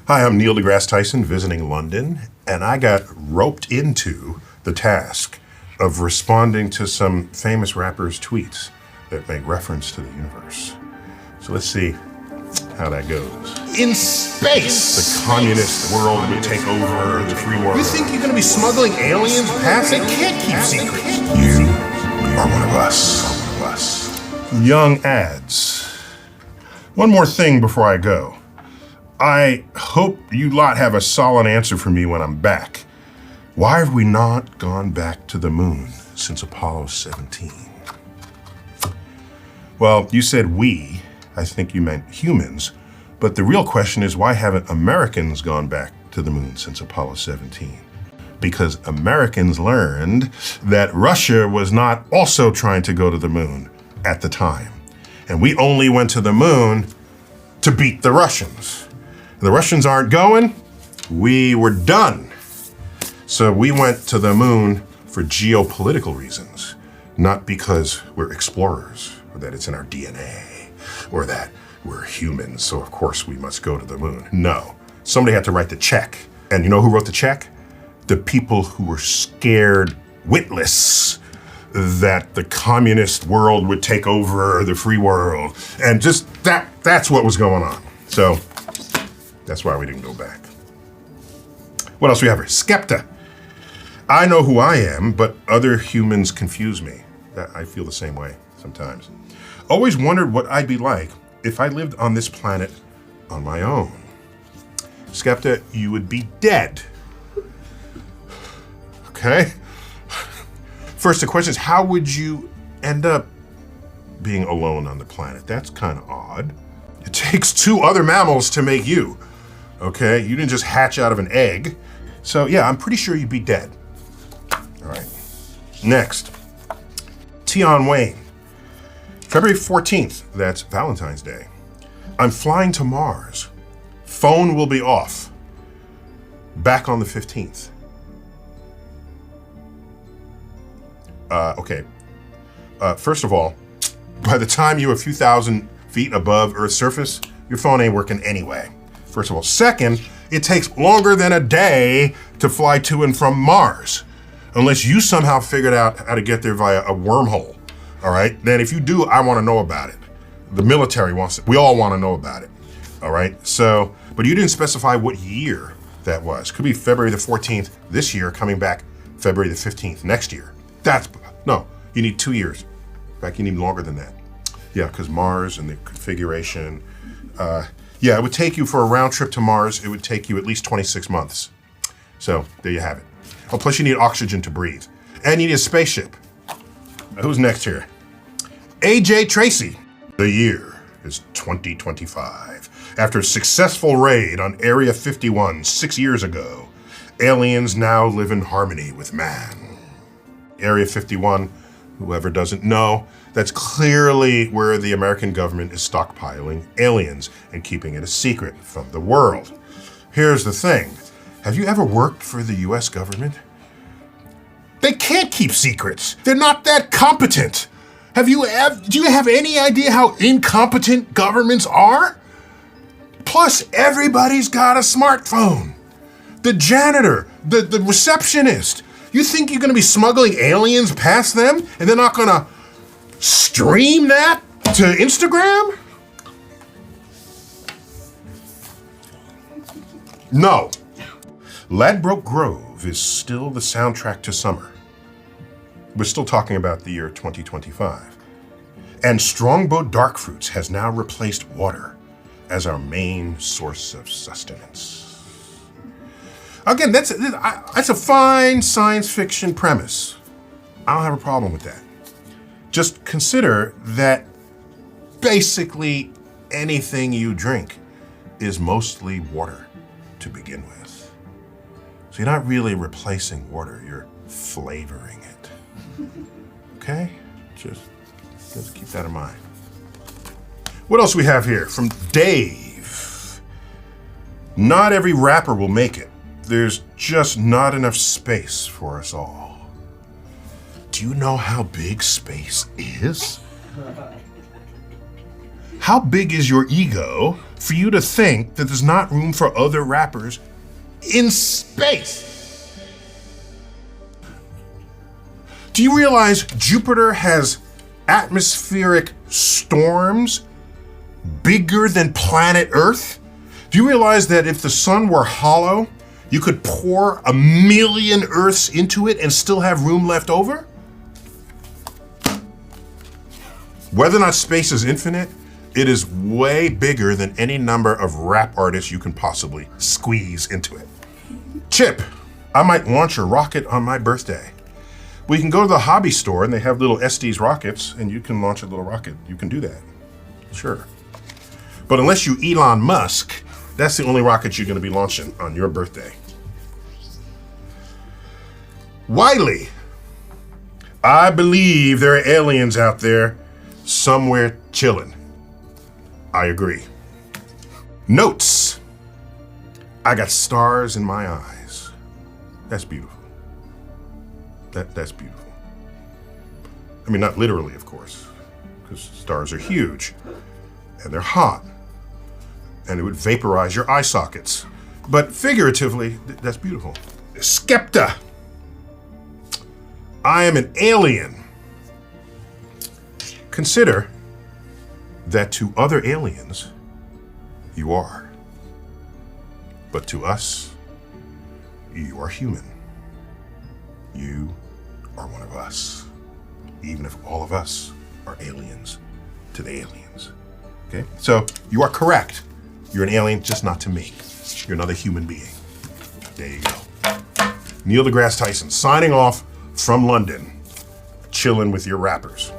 Hi, I'm Neil deGrasse Tyson visiting London, and I got roped into the task of responding to some famous rappers' tweets that make reference to the universe. So let's see how that goes. In space, The communist world would take over the free world. you think you're gonna be smuggling aliens past? They can't keep secrets. You are one of us. Young ads. One more thing before I go. I hope you lot have a solid answer for me when I'm back. Why have we not gone back to the moon since Apollo 17? Well, you said we. I think you meant humans. But the real question is, why haven't Americans gone back to the moon since Apollo 17? Because Americans learned that Russia was not also trying to go to the moon at the time. And we only went to the moon to beat the Russians. The Russians aren't going, we were done. So we went to the moon for geopolitical reasons, not because we're explorers, or that it's in our DNA, or that we're humans, so of course we must go to the moon. No, somebody had to write the check. And you know who wrote the check? The people who were scared witless that the communist world would take over the free world. And just that's what was going on. So that's why we didn't go back. What else do we have here? Skepta. I know who I am, but other humans confuse me. I feel the same way sometimes. Always wondered what I'd be like if I lived on this planet on my own. Skepta, you would be dead. Okay? First, the question is, how would you end up being alone on the planet? That's kind of odd. It takes two other mammals to make you. Okay? You didn't just hatch out of an egg. So yeah, I'm pretty sure you'd be dead. All right. Next, Tion Wayne. February 14th, that's Valentine's Day. I'm flying to Mars. Phone will be off. Back on the 15th. Okay. First of all, by the time you're a few thousand feet above Earth's surface, your phone ain't working anyway. First of all. Second, it takes longer than a day to fly to and from Mars, unless you somehow figured out how to get there via a wormhole. All right? Then if you do, I want to know about it. The military wants it. We all want to know about it. All right? So, but you didn't specify what year that was. Could be February the 14th this year, coming back February the 15th next year. No, you need 2 years. In fact, you need longer than that. Yeah, because Mars and the configuration. Yeah, it would take you for a round trip to Mars, it would take you at least 26 months. So there you have it. Oh, plus you need oxygen to breathe. And you need a spaceship. Who's next here? AJ Tracy. The year is 2025. After a successful raid on Area 51 6 years ago, aliens now live in harmony with man. Area 51, whoever doesn't know, that's clearly where the American government is stockpiling aliens and keeping it a secret from the world. Here's the thing. Have you ever worked for the US government? They can't keep secrets. They're not that competent. Do you have any idea how incompetent governments are? Plus, everybody's got a smartphone. The janitor, the receptionist. You think you're gonna be smuggling aliens past them and they're not gonna stream that to Instagram? No. Ladbroke Grove is still the soundtrack to summer. We're still talking about the year 2025. And Strongbow Dark Fruits has now replaced water as our main source of sustenance. Again, that's a fine science fiction premise. I don't have a problem with that. Just consider that basically anything you drink is mostly water to begin with. So you're not really replacing water, you're flavoring it. Okay? Just keep that in mind. What else we have here? From Dave. Not every rapper will make it. There's just not enough space for us all. Do you know how big space is? How big is your ego for you to think that there's not room for other rappers in space? Do you realize Jupiter has atmospheric storms bigger than planet Earth? Do you realize that if the sun were hollow, you could pour 1,000,000 Earths into it and still have room left over? Whether or not space is infinite, it is way bigger than any number of rap artists you can possibly squeeze into it. Chip, I might launch a rocket on my birthday. We can go to the hobby store and they have little Estes rockets and you can launch a little rocket. You can do that, sure. But unless you Elon Musk, that's the only rocket you're gonna be launching on your birthday. Wiley, I believe there are aliens out there somewhere chilling. I agree. Notes, I got stars in my eyes. That's beautiful. That's beautiful. I mean, not literally, of course, because stars are huge and they're hot and it would vaporize your eye sockets. But figuratively, that's beautiful. Skepta, I am an alien. Consider that to other aliens, you are. But to us, you are human. You are one of us, even if all of us are aliens to the aliens. Okay? So you are correct. You're an alien, just not to me. You're another human being. There you go. Neil deGrasse Tyson signing off from London, chilling with your rappers.